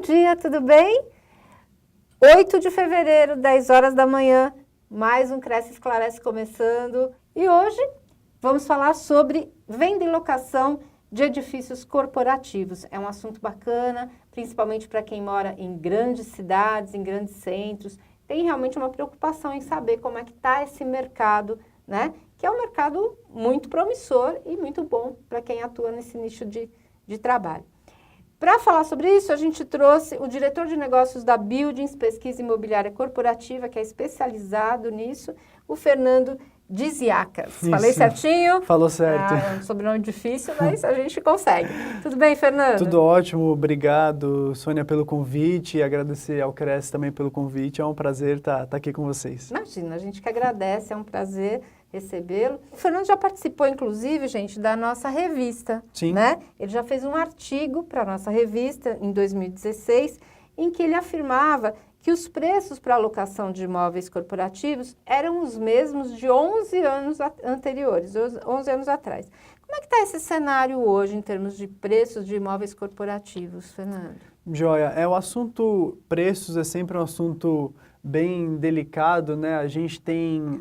dia, tudo bem? 8 de fevereiro, 10 horas da manhã, mais um Cresce Esclarece começando. E hoje vamos falar sobre venda e locação de edifícios corporativos. É um assunto bacana, principalmente para quem mora em grandes cidades, em grandes centros. Tem realmente uma preocupação em saber como é que está esse mercado, né? Que é um mercado muito promissor e muito bom para quem atua nesse nicho de trabalho. Para falar sobre isso, a gente trouxe o diretor de negócios da Buildings Pesquisa Imobiliária Corporativa, que é especializado nisso, o Fernando Diziacas. Isso. Falei certinho? Falou certo. É um sobrenome difícil, mas a gente consegue. Tudo bem, Fernando? Tudo ótimo, obrigado, Sônia, pelo convite e agradecer ao Cresce também pelo convite. É um prazer estar aqui com vocês. Imagina, a gente que agradece, é um prazer recebê-lo. O Fernando já participou, inclusive, gente, da nossa revista, Sim. né? Ele já fez um artigo para a nossa revista em 2016, em que ele afirmava que os preços para alocação de imóveis corporativos eram os mesmos de 11 anos anteriores, 11 anos atrás. Como é que está esse cenário hoje em termos de preços de imóveis corporativos, Fernando? Joia, o assunto preços é sempre um assunto bem delicado, né? A gente tem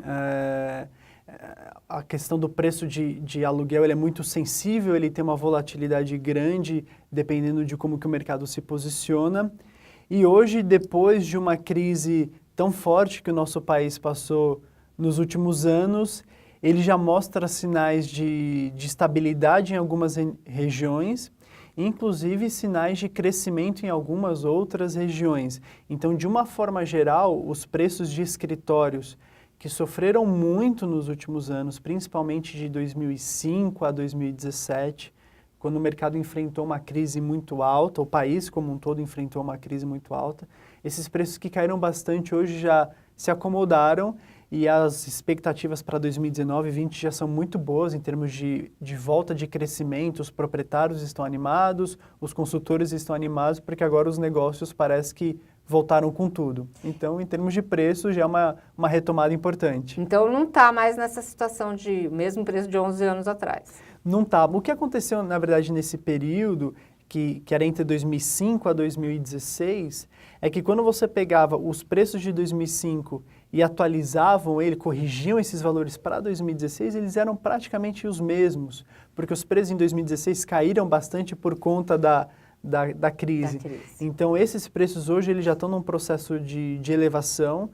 a questão do preço de aluguel, ele é muito sensível, ele tem uma volatilidade grande, dependendo de como que o mercado se posiciona. E hoje, depois de uma crise tão forte que o nosso país passou nos últimos anos, ele já mostra sinais de estabilidade em algumas regiões, inclusive sinais de crescimento em algumas outras regiões. Então, de uma forma geral, os preços de escritórios que sofreram muito nos últimos anos, principalmente de 2005 a 2017, quando o mercado enfrentou uma crise muito alta, o país como um todo enfrentou uma crise muito alta, esses preços que caíram bastante hoje já se acomodaram e as expectativas para 2019 e 2020 já são muito boas em termos de volta de crescimento. Os proprietários estão animados, os consultores estão animados, porque agora os negócios parece que voltaram com tudo. Então, em termos de preço, já é uma retomada importante. Então, não está mais nessa situação de mesmo preço de 11 anos atrás. Não está. O que aconteceu, na verdade, nesse período, que era entre 2005 a 2016, é que quando você pegava os preços de 2005 e atualizavam ele, corrigiam esses valores para 2016, eles eram praticamente os mesmos, porque os preços em 2016 caíram bastante por conta da crise. Então, esses preços hoje eles já estão num processo de elevação.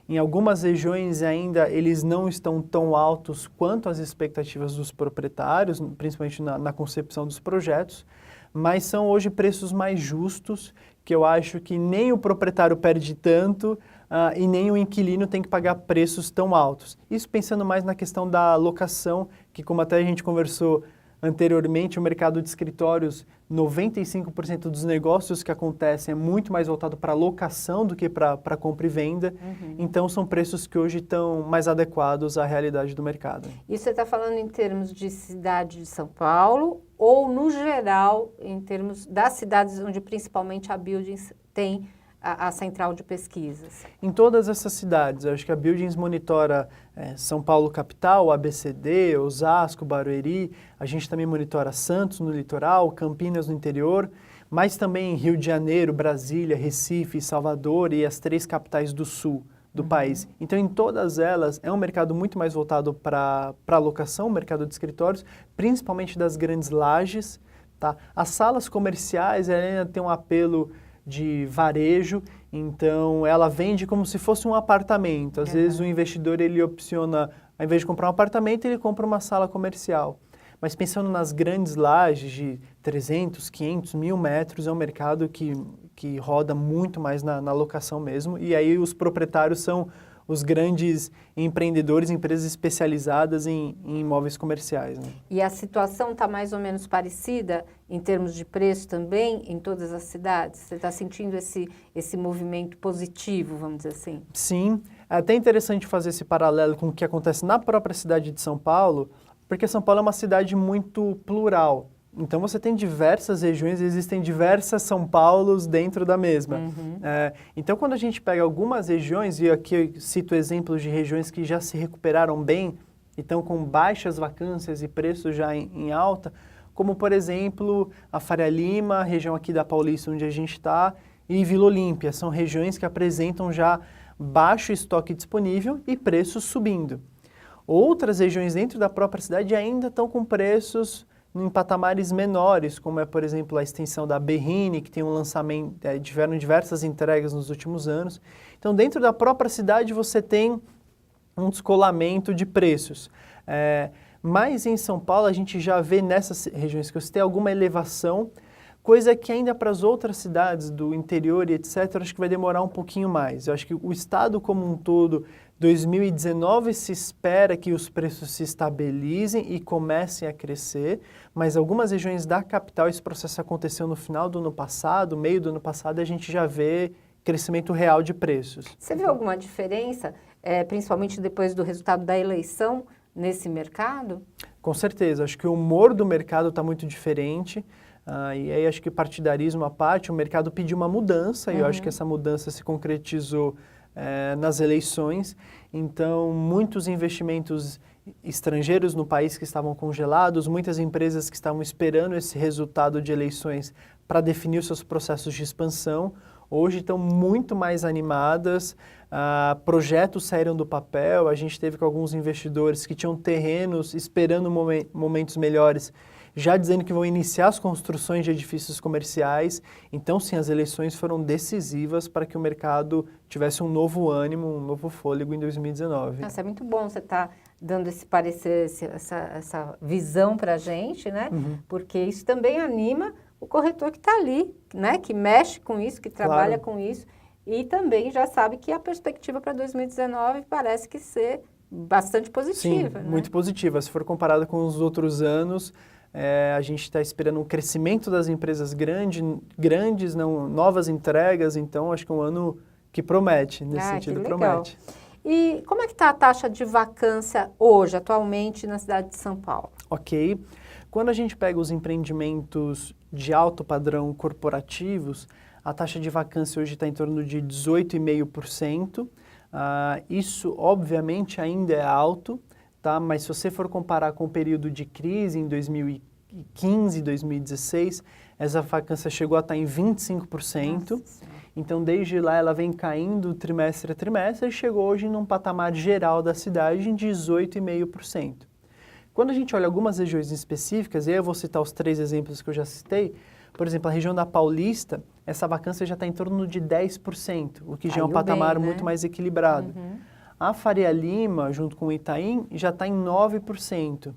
Em algumas regiões ainda eles não estão tão altos quanto as expectativas dos proprietários, principalmente na concepção dos projetos, mas são hoje preços mais justos, que eu acho que nem o proprietário perde tanto e nem o inquilino tem que pagar preços tão altos. Isso pensando mais na questão da locação, que como até a gente conversou anteriormente, o mercado de escritórios, 95% dos negócios que acontecem é muito mais voltado para locação do que para compra e venda. Então, são preços que hoje estão mais adequados à realidade do mercado. Isso você está falando em termos de cidade de São Paulo ou, no geral, em termos das cidades onde principalmente a Buildings tem a central de pesquisas? Em todas essas cidades. Eu acho que a Buildings monitora São Paulo capital, ABCD, Osasco, Barueri. A gente também monitora Santos no litoral, Campinas no interior, mas também Rio de Janeiro, Brasília, Recife, Salvador e as 3 capitais do sul do país. Então, em todas elas, é um mercado muito mais voltado para locação, mercado de escritórios, principalmente das grandes lajes. Tá? As salas comerciais ainda têm um apelo de varejo, então ela vende como se fosse um apartamento. Às vezes o investidor ele opciona, ao invés de comprar um apartamento, ele compra uma sala comercial. Mas pensando nas grandes lajes de 300, 500, 1.000 metros, é um mercado que roda muito mais na locação mesmo, e aí os proprietários são os grandes empreendedores, empresas especializadas em imóveis comerciais. Né? E a situação está mais ou menos parecida em termos de preço também em todas as cidades? Você está sentindo esse movimento positivo, vamos dizer assim? Sim, é até interessante fazer esse paralelo com o que acontece na própria cidade de São Paulo, porque São Paulo é uma cidade muito plural. Então, você tem diversas regiões, existem diversas São Paulos dentro da mesma. Então, quando a gente pega algumas regiões, e aqui eu cito exemplos de regiões que já se recuperaram bem, e estão com baixas vacâncias e preços já em alta, como, por exemplo, a Faria Lima, a região aqui da Paulista, onde a gente está, e Vila Olímpia. São regiões que apresentam já baixo estoque disponível e preços subindo. Outras regiões dentro da própria cidade ainda estão com preços em patamares menores, como é, por exemplo, a extensão da Berrini, que tem um lançamento, tiveram diversas entregas nos últimos anos. Então, dentro da própria cidade, você tem um descolamento de preços. Mas em São Paulo, a gente já vê nessas regiões que você tem alguma elevação, coisa que ainda para as outras cidades do interior e etc., acho que vai demorar um pouquinho mais. Eu acho que o estado como um todo, 2019 se espera que os preços se estabilizem e comecem a crescer, mas algumas regiões da capital esse processo aconteceu no final do ano passado, meio do ano passado, e a gente já vê crescimento real de preços. Você viu alguma diferença, principalmente depois do resultado da eleição, nesse mercado? Com certeza, acho que o humor do mercado está muito diferente. E aí acho que partidarismo à parte, o mercado pediu uma mudança e eu acho que essa mudança se concretizou nas eleições. Então, muitos investimentos estrangeiros no país que estavam congelados, muitas empresas que estavam esperando esse resultado de eleições para definir os seus processos de expansão, hoje estão muito mais animadas, projetos saíram do papel, a gente teve com alguns investidores que tinham terrenos esperando momentos melhores, já dizendo que vão iniciar as construções de edifícios comerciais. Então, sim, as eleições foram decisivas para que o mercado tivesse um novo ânimo, um novo fôlego em 2019. Nossa, é muito bom você estar dando esse parecer, essa visão para a gente, né? Porque isso também anima o corretor que está ali, né? Que mexe com isso, que trabalha com isso. E também já sabe que a perspectiva para 2019 parece que ser bastante positiva. Sim, né? muito positiva. Se for comparado com os outros anos, a gente está esperando um crescimento das empresas grandes, novas entregas, então acho que é um ano que promete, nesse sentido promete. E como é que está a taxa de vacância hoje, atualmente, na cidade de São Paulo? Ok. Quando a gente pega os empreendimentos de alto padrão corporativos, a taxa de vacância hoje está em torno de 18,5%. Isso, obviamente, ainda é alto, tá? Mas se você for comparar com o período de crise em 2015, 2016, essa vacância chegou a estar em 25%. Nossa. Então, desde lá, ela vem caindo trimestre a trimestre e chegou hoje num patamar geral da cidade em 18,5%. Quando a gente olha algumas regiões específicas, e aí eu vou citar os 3 exemplos que eu já citei, por exemplo, a região da Paulista, essa vacância já está em torno de 10%, o que já é um patamar muito mais equilibrado. A Faria Lima, junto com o Itaim, já está em 9%.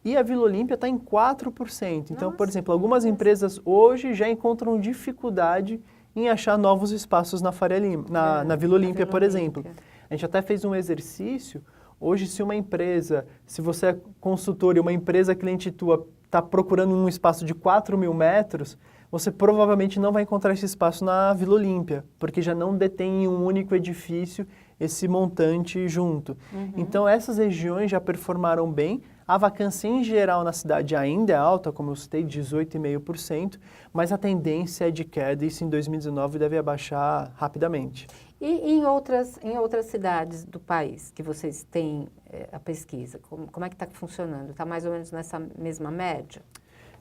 E a Vila Olímpia está em 4%. Então, por exemplo, algumas empresas hoje já encontram dificuldade em achar novos espaços na Faria Lima, na Vila Olímpia, por exemplo. A gente até fez um exercício. Hoje, se você é consultor e uma empresa cliente tua está procurando um espaço de 4.000 metros, você provavelmente não vai encontrar esse espaço na Vila Olímpia, porque já não detém em um único edifício esse montante junto. Então, essas regiões já performaram bem. A vacância em geral na cidade ainda é alta, como eu citei, 18,5%, mas a tendência é de queda e isso em 2019 deve abaixar rapidamente. E em outras cidades do país que vocês têm a pesquisa, como é que está funcionando? Está mais ou menos nessa mesma média?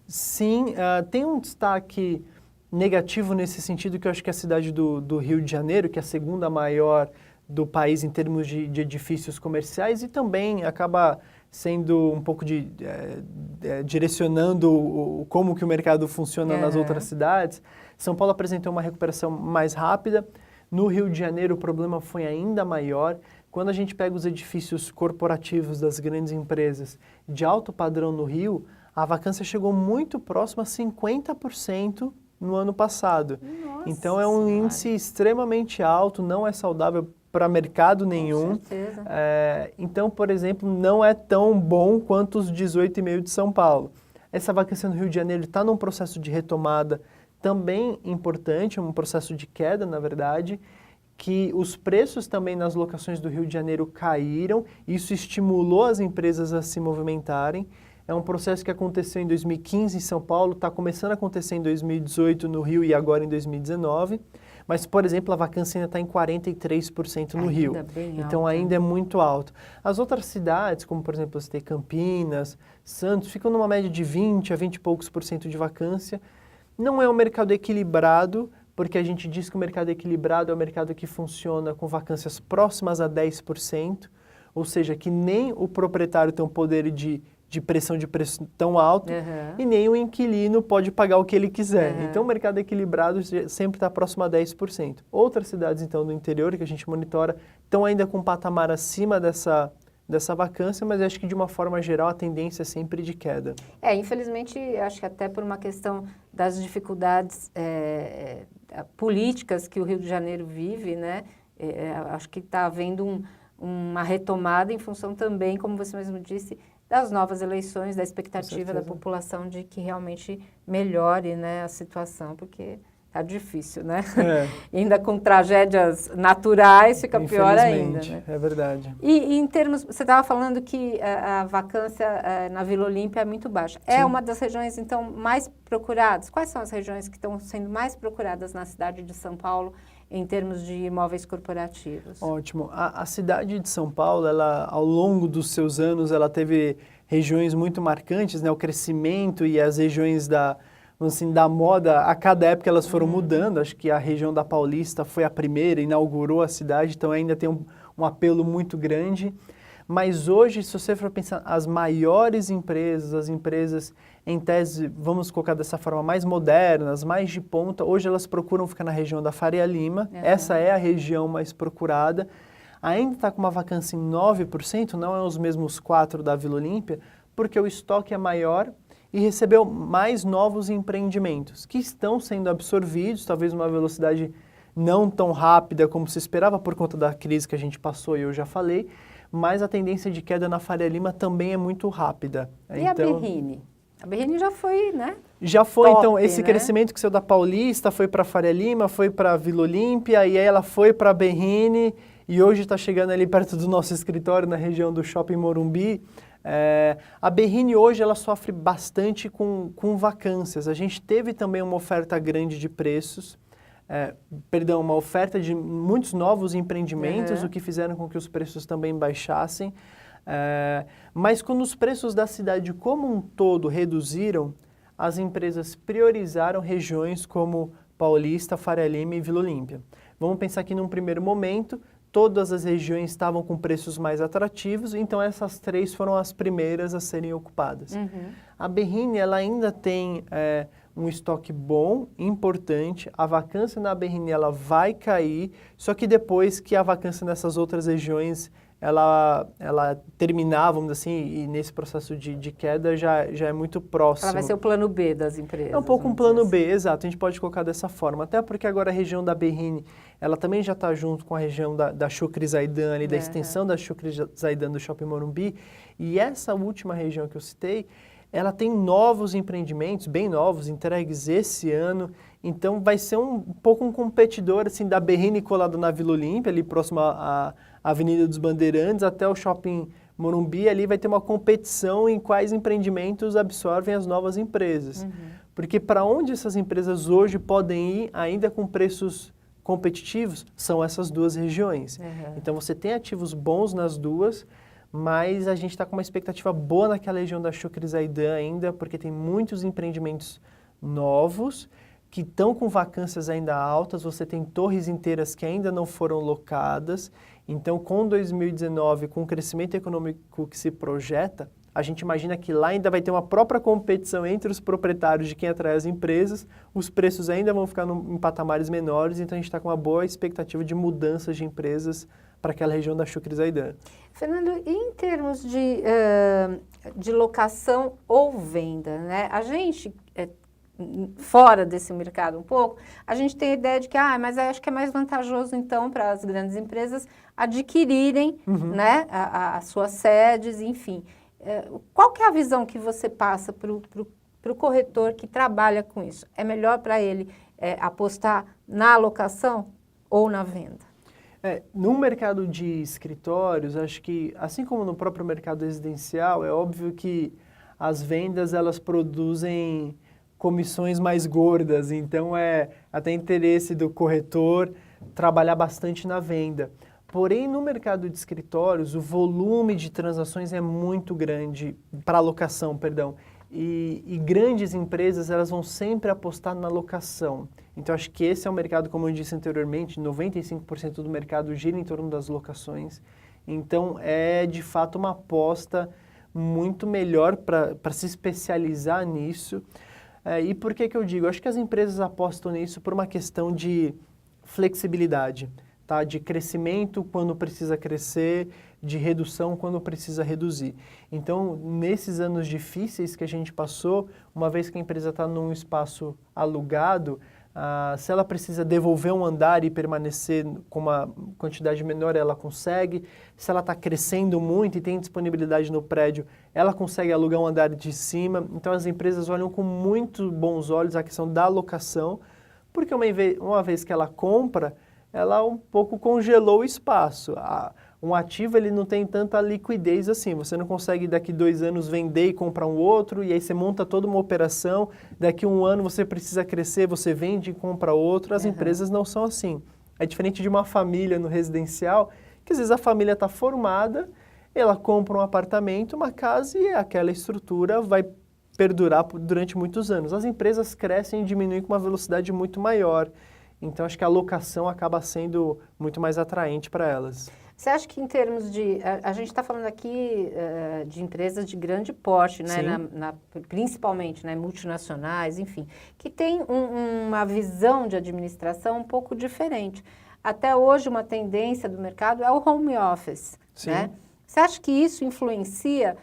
Sim, tem um destaque negativo nesse sentido que eu acho que é a cidade do Rio de Janeiro, que é a segunda maior do país em termos de edifícios comerciais e também acaba sendo um pouco direcionando como que o mercado funciona nas outras cidades. São Paulo apresentou uma recuperação mais rápida. No Rio de Janeiro o problema foi ainda maior. Quando a gente pega os edifícios corporativos das grandes empresas de alto padrão no Rio, a vacância chegou muito próxima a 50% no ano passado. Nossa, então é um índice extremamente alto, não é saudável para mercado nenhum. Com certeza. Então, por exemplo, não é tão bom quanto os 18,5% de São Paulo. Essa vacância no Rio de Janeiro está num processo de retomada também importante, um processo de queda, na verdade, que os preços também nas locações do Rio de Janeiro caíram, isso estimulou as empresas a se movimentarem. É um processo que aconteceu em 2015 em São Paulo, está começando a acontecer em 2018 no Rio e agora em 2019, Mas, por exemplo, a vacância ainda está em 43% no Rio. Bem Então, alta. ainda é muito alto. As outras cidades, como, por exemplo, você tem Campinas, Santos, ficam numa média de 20 a 20 e poucos por cento de vacância. Não é um mercado equilibrado, porque a gente diz que o mercado equilibrado é o mercado que funciona com vacâncias próximas a 10%, ou seja, que nem o proprietário tem um poder de pressão de preço tão alto e nem o inquilino pode pagar o que ele quiser. Então, o mercado equilibrado sempre está próximo a 10%. Outras cidades, então, do interior, que a gente monitora, estão ainda com um patamar acima dessa vacância, mas acho que, de uma forma geral, a tendência é sempre de queda. Infelizmente, acho que até por uma questão das dificuldades políticas que o Rio de Janeiro vive, né? Acho que está havendo uma retomada em função também, como você mesmo disse, das novas eleições, da expectativa da população de que realmente melhore, né, a situação, porque tá difícil, né? Ainda com tragédias naturais fica pior ainda, né? É verdade. E em termos, você estava falando que a vacância na Vila Olímpia é muito baixa. Sim. É uma das regiões, então, mais procuradas? Quais são as regiões que estão sendo mais procuradas na cidade de São Paulo em termos de imóveis corporativos? Ótimo. A cidade de São Paulo, ela, ao longo dos seus anos, ela teve regiões muito marcantes, né? O crescimento e as regiões da moda, a cada época elas foram mudando. Acho que a região da Paulista foi a primeira, inaugurou a cidade, então ainda tem um apelo muito grande. Mas hoje, se você for pensar, as maiores empresas, as empresas, em tese, vamos colocar dessa forma, mais modernas, mais de ponta, hoje elas procuram ficar na região da Faria Lima. Essa é a região mais procurada. Ainda está com uma vacância em 9%, não é os mesmos 4% da Vila Olímpia, porque o estoque é maior e recebeu mais novos empreendimentos, que estão sendo absorvidos, talvez numa velocidade não tão rápida como se esperava por conta da crise que a gente passou e eu já falei, mas a tendência de queda na Faria Lima também é muito rápida. E então, a Berrini? A Berrini já foi, né? Já foi, top, então, esse né? crescimento que saiu da Paulista, foi para a Faria Lima, foi para a Vila Olímpia, e aí ela foi para a Berrini, e hoje está chegando ali perto do nosso escritório, na região do Shopping Morumbi. A Berrini hoje ela sofre bastante com vacâncias. A gente teve também uma oferta grande de preços, uma oferta de muitos novos empreendimentos, o que fizeram com que os preços também baixassem. Mas quando os preços da cidade como um todo reduziram, as empresas priorizaram regiões como Paulista, Faria Lima e Vila Olímpia. Vamos pensar que num primeiro momento, todas as regiões estavam com preços mais atrativos, então essas 3 foram as primeiras a serem ocupadas. A Berrini ela ainda tem um estoque bom, importante, a vacância na Berrini ela vai cair, só que depois que a vacância nessas outras regiões ela terminar, vamos dizer assim, e nesse processo de queda já é muito próximo. Ela vai ser o plano B das empresas. É um pouco um plano B, exato, a gente pode colocar dessa forma, até porque agora a região da Berrini, ela também já está junto com a região da Chucre Zaidan, ali, da extensão da Chucre Zaidan do Shopping Morumbi, e essa última região que eu citei, ela tem novos empreendimentos, bem novos, entregues esse ano, então vai ser um pouco um competidor assim, da Berrini colado na Vila Olímpia, ali próximo à Avenida dos Bandeirantes, até o Shopping Morumbi, ali vai ter uma competição em quais empreendimentos absorvem as novas empresas. Porque para onde essas empresas hoje podem ir, ainda com preços competitivos, são essas 2 regiões. Então você tem ativos bons nas duas, mas a gente está com uma expectativa boa naquela região da Chucre Zaidan ainda, porque tem muitos empreendimentos novos, que estão com vacâncias ainda altas, você tem torres inteiras que ainda não foram locadas, então com 2019, com o crescimento econômico que se projeta, a gente imagina que lá ainda vai ter uma própria competição entre os proprietários de quem atrai as empresas, os preços ainda vão ficar em patamares menores, então a gente está com uma boa expectativa de mudanças de empresas para aquela região da Chucre Zaidan. Fernando, e em termos de locação ou venda, né? A gente, fora desse mercado um pouco, a gente tem a ideia de que, mas acho que é mais vantajoso, então, para as grandes empresas adquirirem, né, as suas sedes, enfim. Qual que é a visão que você passa para o corretor que trabalha com isso? É melhor para ele apostar na locação ou na venda? No mercado de escritórios, acho que, assim como no próprio mercado residencial, é óbvio que as vendas elas produzem comissões mais gordas, então é até interesse do corretor trabalhar bastante na venda. Porém, no mercado de escritórios, o volume de transações é muito grande, para alocação, perdão, e grandes empresas elas vão sempre apostar na locação. Então, acho que esse é o mercado, como eu disse anteriormente, 95% do mercado gira em torno das locações. Então, é de fato uma aposta muito melhor para se especializar nisso. E por que eu digo? Acho que as empresas apostam nisso por uma questão de flexibilidade, tá? De crescimento quando precisa crescer, de redução quando precisa reduzir. Então, nesses anos difíceis que a gente passou, uma vez que a empresa está num espaço alugado, se ela precisa devolver um andar e permanecer com uma quantidade menor, ela consegue. Se ela está crescendo muito e tem disponibilidade no prédio, ela consegue alugar um andar de cima. Então, as empresas olham com muito bons olhos a questão da locação, porque uma vez que ela compra, ela um pouco congelou o espaço. Um ativo ele não tem tanta liquidez assim, você não consegue daqui 2 anos vender e comprar um outro, e aí você monta toda uma operação, daqui 1 ano você precisa crescer, você vende e compra outro. As empresas não são assim. É diferente de uma família no residencial, que às vezes a família está formada, ela compra um apartamento, uma casa, e aquela estrutura vai perdurar durante muitos anos. As empresas crescem e diminuem com uma velocidade muito maior. Então, acho que a locação acaba sendo muito mais atraente para elas. Você acha que em termos de... A gente está falando aqui de empresas de grande porte, né? Principalmente, né? Multinacionais, enfim, que tem uma visão de administração um pouco diferente. Até hoje, uma tendência do mercado é o home office, né? Você acha que isso influencia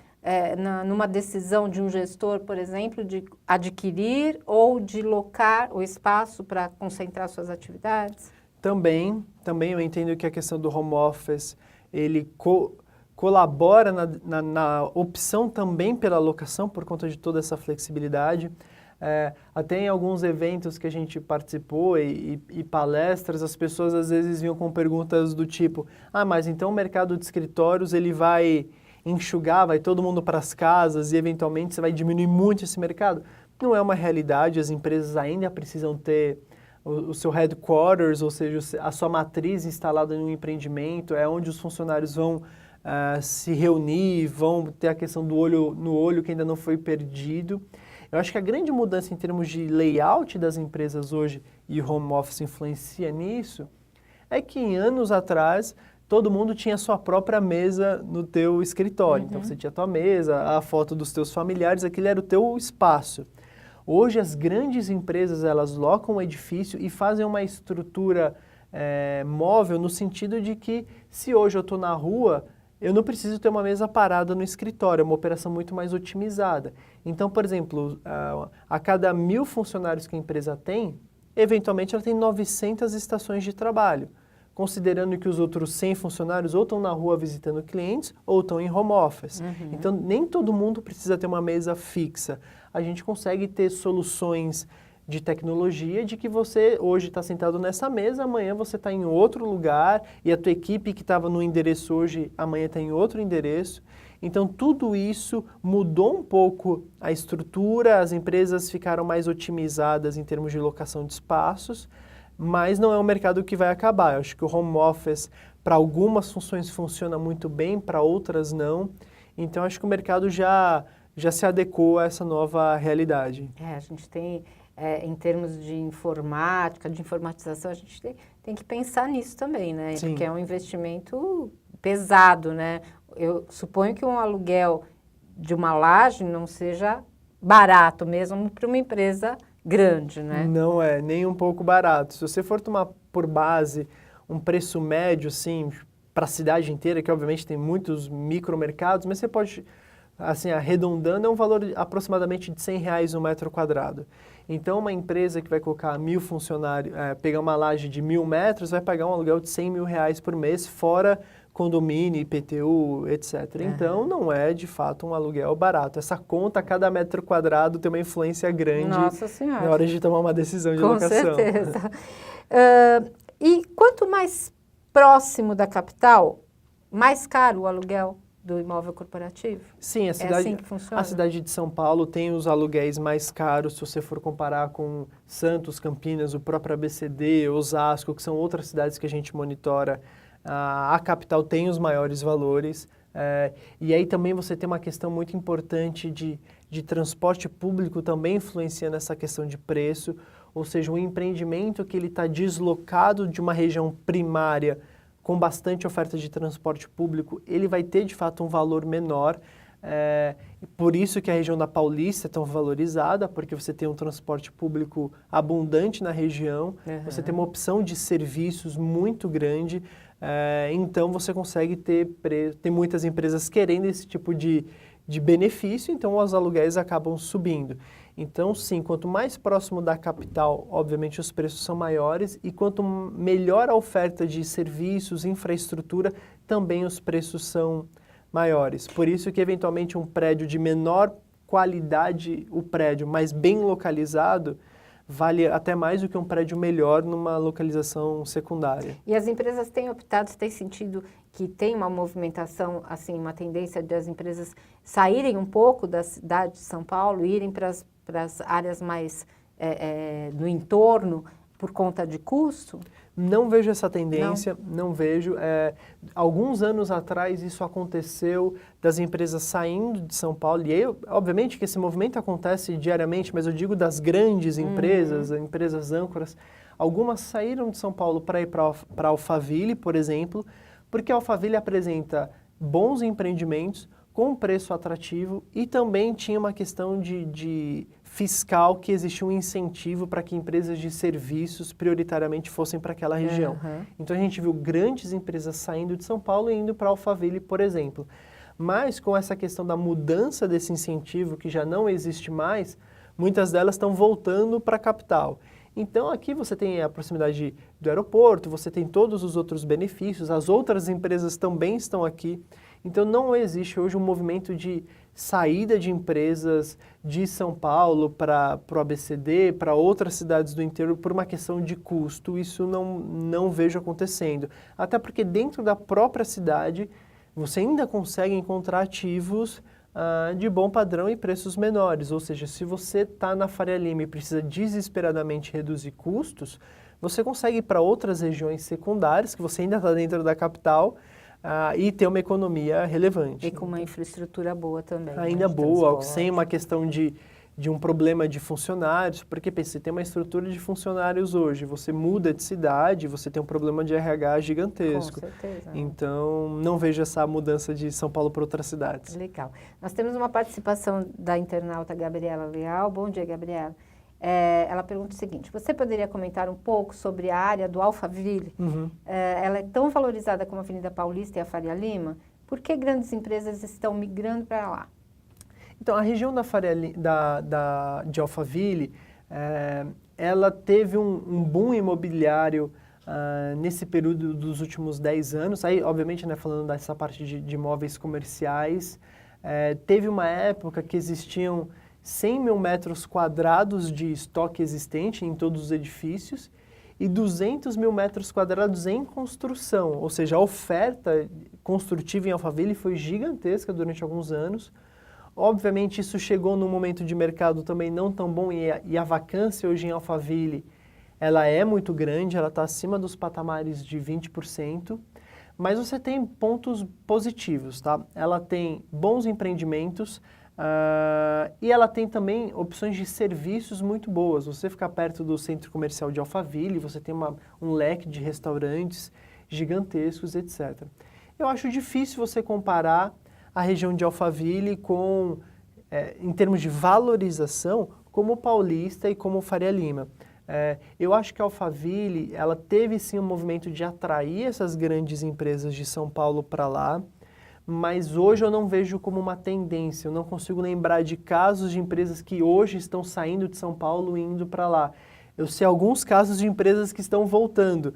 numa decisão de um gestor, por exemplo, de adquirir ou de locar o espaço para concentrar suas atividades? Também eu entendo que a questão do home office, ele colabora na opção também pela locação, por conta de toda essa flexibilidade. Até em alguns eventos que a gente participou e palestras, as pessoas às vezes vinham com perguntas do tipo: mas então o mercado de escritórios ele vai enxugar, vai todo mundo para as casas e eventualmente você vai diminuir muito esse mercado? Não é uma realidade, as empresas ainda precisam ter o seu headquarters, ou seja, a sua matriz instalada em um empreendimento, é onde os funcionários vão se reunir, vão ter a questão do olho no olho que ainda não foi perdido. Eu acho que a grande mudança em termos de layout das empresas hoje, e o home office influencia nisso, é que em anos atrás todo mundo tinha sua própria mesa no teu escritório. Então você tinha a tua mesa, a foto dos teus familiares, aquele era o teu espaço. Hoje as grandes empresas elas locam o edifício e fazem uma estrutura móvel no sentido de que se hoje eu estou na rua, eu não preciso ter uma mesa parada no escritório, é uma operação muito mais otimizada. Então, por exemplo, a cada 1.000 funcionários que a empresa tem, eventualmente ela tem 900 estações de trabalho, considerando que os outros 100 funcionários ou estão na rua visitando clientes ou estão em home office. Então, nem todo mundo precisa ter uma mesa fixa. A gente consegue ter soluções de tecnologia de que você hoje está sentado nessa mesa, amanhã você está em outro lugar e a tua equipe que estava no endereço hoje, amanhã está em outro endereço. Então, tudo isso mudou um pouco a estrutura, as empresas ficaram mais otimizadas em termos de locação de espaços, mas não é um mercado que vai acabar. Eu acho que o home office, para algumas funções, funciona muito bem, para outras não. Então, acho que o mercado já se adequou a essa nova realidade. A gente tem, em termos de informática, de informatização, a gente tem que pensar nisso também, né? Sim. Porque é um investimento pesado, né? Eu suponho que um aluguel de uma laje não seja barato mesmo para uma empresa grande, né? Não é, nem um pouco barato. Se você for tomar por base um preço médio, assim, para a cidade inteira, que obviamente tem muitos micromercados, mas você pode, assim, arredondando, é um valor aproximadamente de R$100 um metro quadrado. Então, uma empresa que vai colocar 1.000 funcionários, pegar uma laje de 1.000 metros, vai pagar um aluguel de R$100 mil por mês, fora condomínio, IPTU, etc. Então, não é, de fato, um aluguel barato. Essa conta, a cada metro quadrado, tem uma influência grande na hora de tomar uma decisão de locação. Com certeza. E quanto mais próximo da capital, mais caro o aluguel? do imóvel corporativo? Sim, É assim que funciona? a cidade de São Paulo tem os aluguéis mais caros, se você for comparar com Santos, Campinas, o próprio ABCD, Osasco, que são outras cidades que a gente monitora, a capital tem os maiores valores. E aí também você tem uma questão muito importante de transporte público também influenciando essa questão de preço, ou seja, um empreendimento que ele está deslocado de uma região primária com bastante oferta de transporte público, ele vai ter de fato um valor menor. Por isso que a região da Paulista é tão valorizada, porque você tem um transporte público abundante na região, você tem uma opção de serviços muito grande, então você consegue ter muitas empresas querendo esse tipo de benefício, então os aluguéis acabam subindo. Então, sim, quanto mais próximo da capital, obviamente os preços são maiores e quanto melhor a oferta de serviços, infraestrutura, também os preços são maiores. Por isso que, eventualmente, um prédio de menor qualidade, o prédio, mas bem localizado, vale até mais do que um prédio melhor numa localização secundária. E as empresas têm optado, você tem sentido que tem uma movimentação, assim, uma tendência das empresas saírem um pouco da cidade de São Paulo, irem para as áreas mais no entorno por conta de custo? Não vejo essa tendência, não vejo. Alguns anos atrás isso aconteceu das empresas saindo de São Paulo, e aí, obviamente que esse movimento acontece diariamente, mas eu digo das grandes empresas, empresas âncoras, algumas saíram de São Paulo para ir para Alphaville, por exemplo, porque a Alphaville apresenta bons empreendimentos com preço atrativo e também tinha uma questão de fiscal, que existia um incentivo para que empresas de serviços prioritariamente fossem para aquela região. Então a gente viu grandes empresas saindo de São Paulo e indo para Alphaville, por exemplo. Mas com essa questão da mudança desse incentivo, que já não existe mais, muitas delas estão voltando para a capital. Então aqui você tem a proximidade do aeroporto, você tem todos os outros benefícios, as outras empresas também estão aqui. Então não existe hoje um movimento de saída de empresas de São Paulo para o ABCD, para outras cidades do interior por uma questão de custo. Isso não vejo acontecendo. Até porque dentro da própria cidade você ainda consegue encontrar ativos de bom padrão e preços menores. Ou seja, se você está na Faria Lima e precisa desesperadamente reduzir custos, você consegue ir para outras regiões secundárias, que você ainda está dentro da capital, e ter uma economia relevante. E com uma infraestrutura boa também. Ainda boa, sem uma questão de um problema de funcionários, porque pensa, você tem uma estrutura de funcionários hoje, você muda de cidade, você tem um problema de RH gigantesco. Com certeza. Então, não vejo essa mudança de São Paulo para outras cidades. Legal. Nós temos uma participação da internauta Gabriela Leal. Bom dia, Gabriela. Ela pergunta o seguinte: você poderia comentar um pouco sobre a área do Alphaville? Ela é tão valorizada como a Avenida Paulista e a Faria Lima? Por que grandes empresas estão migrando para lá? Então, a região de Alphaville, ela teve um boom imobiliário nesse período dos últimos 10 anos. Aí, obviamente, né, falando dessa parte de imóveis comerciais, teve uma época que existiam 100 mil metros quadrados de estoque existente em todos os edifícios e 200 mil metros quadrados em construção. Ou seja, a oferta construtiva em Alphaville foi gigantesca durante alguns anos. Obviamente, isso chegou num momento de mercado também não tão bom e a vacância hoje em Alphaville, ela é muito grande, ela está acima dos patamares de 20%, mas você tem pontos positivos, tá? Ela tem bons empreendimentos, e ela tem também opções de serviços muito boas. Você ficar perto do centro comercial de Alphaville, você tem um leque de restaurantes gigantescos, etc. Eu acho difícil você comparar a região de Alphaville com, em termos de valorização, como Paulista e como Faria Lima. Eu acho que a Alphaville, ela teve sim um movimento de atrair essas grandes empresas de São Paulo para lá, mas hoje eu não vejo como uma tendência, eu não consigo lembrar de casos de empresas que hoje estão saindo de São Paulo e indo para lá. Eu sei alguns casos de empresas que estão voltando,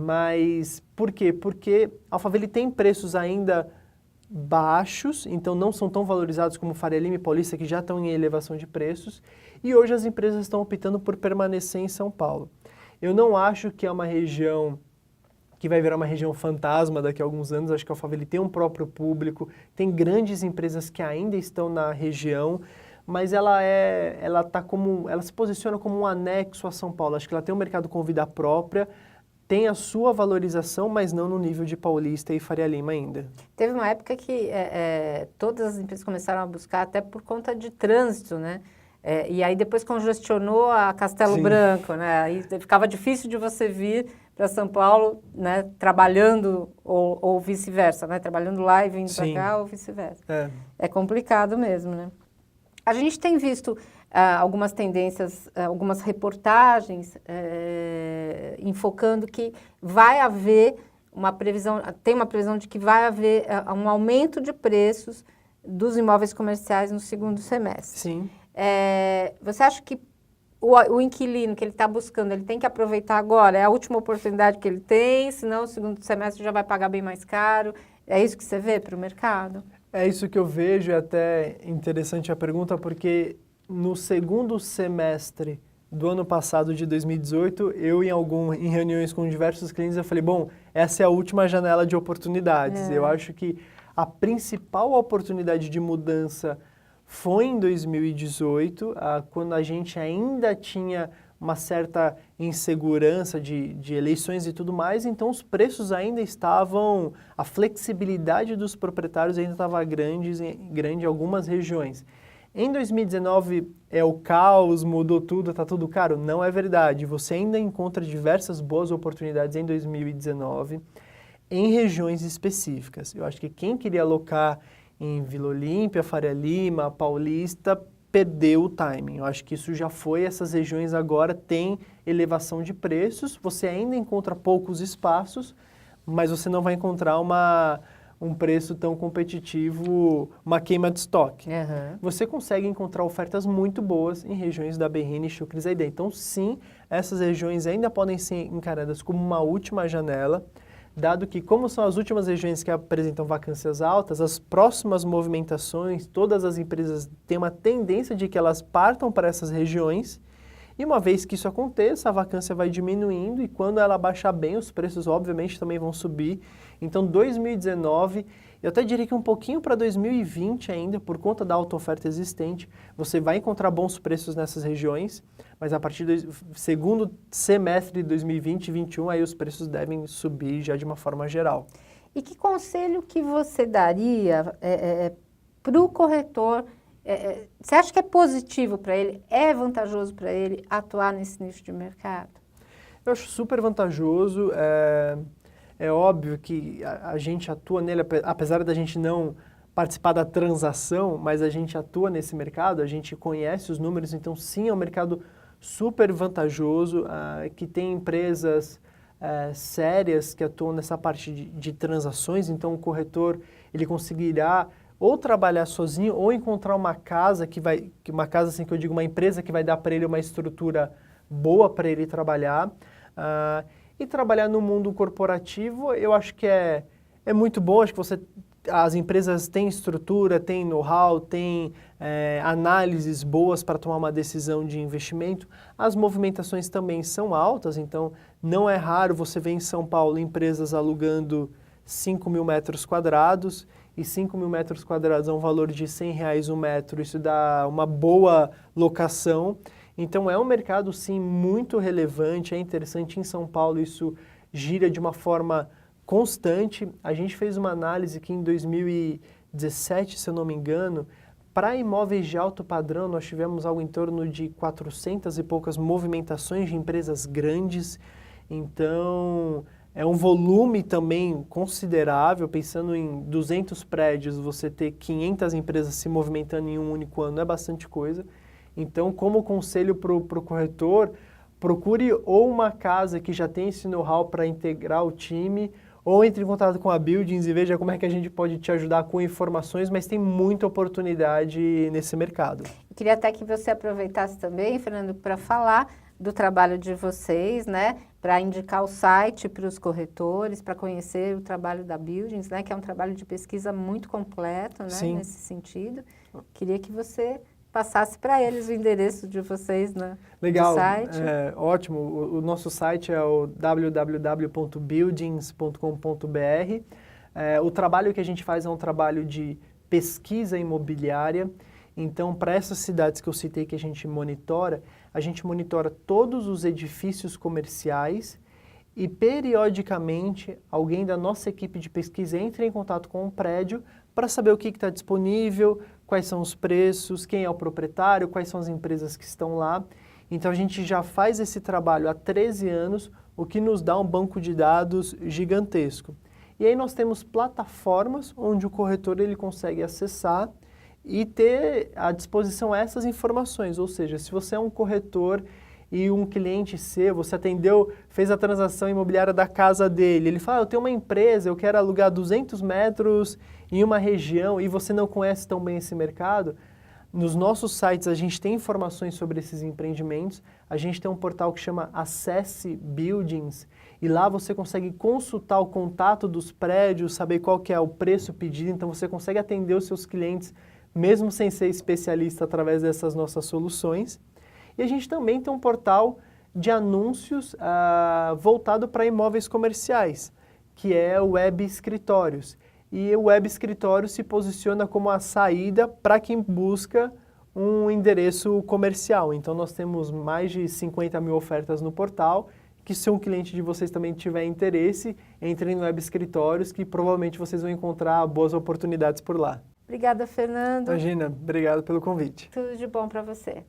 mas por quê? Porque Alphaville tem preços ainda baixos, então não são tão valorizados como Faria Lima e Paulista, que já estão em elevação de preços, e hoje as empresas estão optando por permanecer em São Paulo. Eu não acho que é uma região que vai virar uma região fantasma daqui a alguns anos. Acho que Alphaville tem um próprio público, tem grandes empresas que ainda estão na região, mas ela se posiciona como um anexo a São Paulo. Acho que ela tem um mercado com vida própria, tem a sua valorização, mas não no nível de Paulista e Faria Lima ainda. Teve uma época que todas as empresas começaram a buscar até por conta de trânsito, né? E aí depois congestionou a Castelo Sim. Branco, né? Aí ficava difícil de você vir para São Paulo, né? Trabalhando ou vice-versa, né? Trabalhando lá e vindo para cá ou vice-versa. É complicado mesmo, né? A gente tem visto algumas tendências, algumas reportagens enfocando que vai haver tem uma previsão de que vai haver um aumento de preços dos imóveis comerciais no segundo semestre. Sim. Você acha que o inquilino que ele está buscando, ele tem que aproveitar agora? É a última oportunidade que ele tem, senão o segundo semestre já vai pagar bem mais caro? É isso que você vê para o mercado? É isso que eu vejo, é até interessante a pergunta, porque no segundo semestre do ano passado, de 2018, eu em reuniões com diversos clientes, eu falei, bom, essa é a última janela de oportunidades. Eu acho que a principal oportunidade de mudança foi em 2018, quando a gente ainda tinha uma certa insegurança de eleições e tudo mais, então os preços ainda estavam, a flexibilidade dos proprietários ainda estava grande em algumas regiões. Em 2019 é o caos, mudou tudo, está tudo caro? Não é verdade, você ainda encontra diversas boas oportunidades em 2019 em regiões específicas. Eu acho que quem queria alocar em Vila Olímpia, Faria Lima, Paulista, perdeu o timing. Eu acho que isso já foi, essas regiões agora têm elevação de preços, você ainda encontra poucos espaços, mas você não vai encontrar um preço tão competitivo, uma queima de estoque. Você consegue encontrar ofertas muito boas em regiões da Berrini e Chucri-Zaidan. Então, sim, essas regiões ainda podem ser encaradas como uma última janela, dado que, como são as últimas regiões que apresentam vacâncias altas, as próximas movimentações, todas as empresas têm uma tendência de que elas partam para essas regiões, e uma vez que isso aconteça, a vacância vai diminuindo, e quando ela baixar bem, os preços, obviamente, também vão subir. Então, 2019, eu até diria que um pouquinho para 2020 ainda, por conta da alta oferta existente, você vai encontrar bons preços nessas regiões, mas a partir do segundo semestre de 2020 e 2021, aí os preços devem subir já de uma forma geral. E que conselho que você daria para o corretor? Você acha que é positivo para ele, é vantajoso para ele atuar nesse nicho de mercado? Eu acho super vantajoso. É óbvio que a gente atua nele, apesar da gente não participar da transação, mas a gente atua nesse mercado, a gente conhece os números, então sim, é um mercado super vantajoso, que tem empresas sérias que atuam nessa parte de transações, então o corretor ele conseguirá ou trabalhar sozinho ou encontrar uma casa uma casa assim que eu digo, uma empresa que vai dar para ele uma estrutura boa para ele trabalhar. E trabalhar no mundo corporativo, eu acho que é muito bom, acho que as empresas têm estrutura, têm know-how, têm análises boas para tomar uma decisão de investimento. As movimentações também são altas, então não é raro você ver em São Paulo empresas alugando 5 mil metros quadrados, e 5 mil metros quadrados é um valor de R$100 um metro, isso dá uma boa locação. Então é um mercado sim muito relevante, é interessante. Em São Paulo isso gira de uma forma constante. A gente fez uma análise que em 2017, se eu não me engano, para imóveis de alto padrão nós tivemos algo em torno de 400 e poucas movimentações de empresas grandes. Então é um volume também considerável, pensando em 200 prédios, você ter 500 empresas se movimentando em um único ano é bastante coisa. Então, como conselho para o corretor, procure ou uma casa que já tem esse know-how para integrar o time, ou entre em contato com a Buildings e veja como é que a gente pode te ajudar com informações, mas tem muita oportunidade nesse mercado. Eu queria até que você aproveitasse também, Fernando, para falar do trabalho de vocês, né? Para indicar o site para os corretores, para conhecer o trabalho da Buildings, né? Que é um trabalho de pesquisa muito completo, né? Sim. Nesse sentido. Queria que você passasse para eles o endereço de vocês Legal, no site. Ótimo. O nosso site é o www.buildings.com.br. O trabalho que a gente faz é um trabalho de pesquisa imobiliária. Então, para essas cidades que eu citei que a gente monitora todos os edifícios comerciais e, periodicamente, alguém da nossa equipe de pesquisa entra em contato com o prédio para saber o que está disponível, quais são os preços, quem é o proprietário, quais são as empresas que estão lá. Então, a gente já faz esse trabalho há 13 anos, o que nos dá um banco de dados gigantesco. E aí nós temos plataformas onde o corretor ele consegue acessar e ter à disposição essas informações, ou seja, se você é um corretor e um cliente seu, você atendeu, fez a transação imobiliária da casa dele, ele fala, eu tenho uma empresa, eu quero alugar 200 metros em uma região e você não conhece tão bem esse mercado, nos nossos sites a gente tem informações sobre esses empreendimentos, a gente tem um portal que chama Acesse Buildings e lá você consegue consultar o contato dos prédios, saber qual que é o preço pedido, então você consegue atender os seus clientes mesmo sem ser especialista através dessas nossas soluções. E a gente também tem um portal de anúncios voltado para imóveis comerciais, que é o Web Escritórios. E o Web Escritório se posiciona como a saída para quem busca um endereço comercial. Então nós temos mais de 50 mil ofertas no portal, que se um cliente de vocês também tiver interesse, entrem no Web Escritórios, que provavelmente vocês vão encontrar boas oportunidades por lá. Obrigada, Fernando. Imagina, obrigado pelo convite. Tudo de bom para você.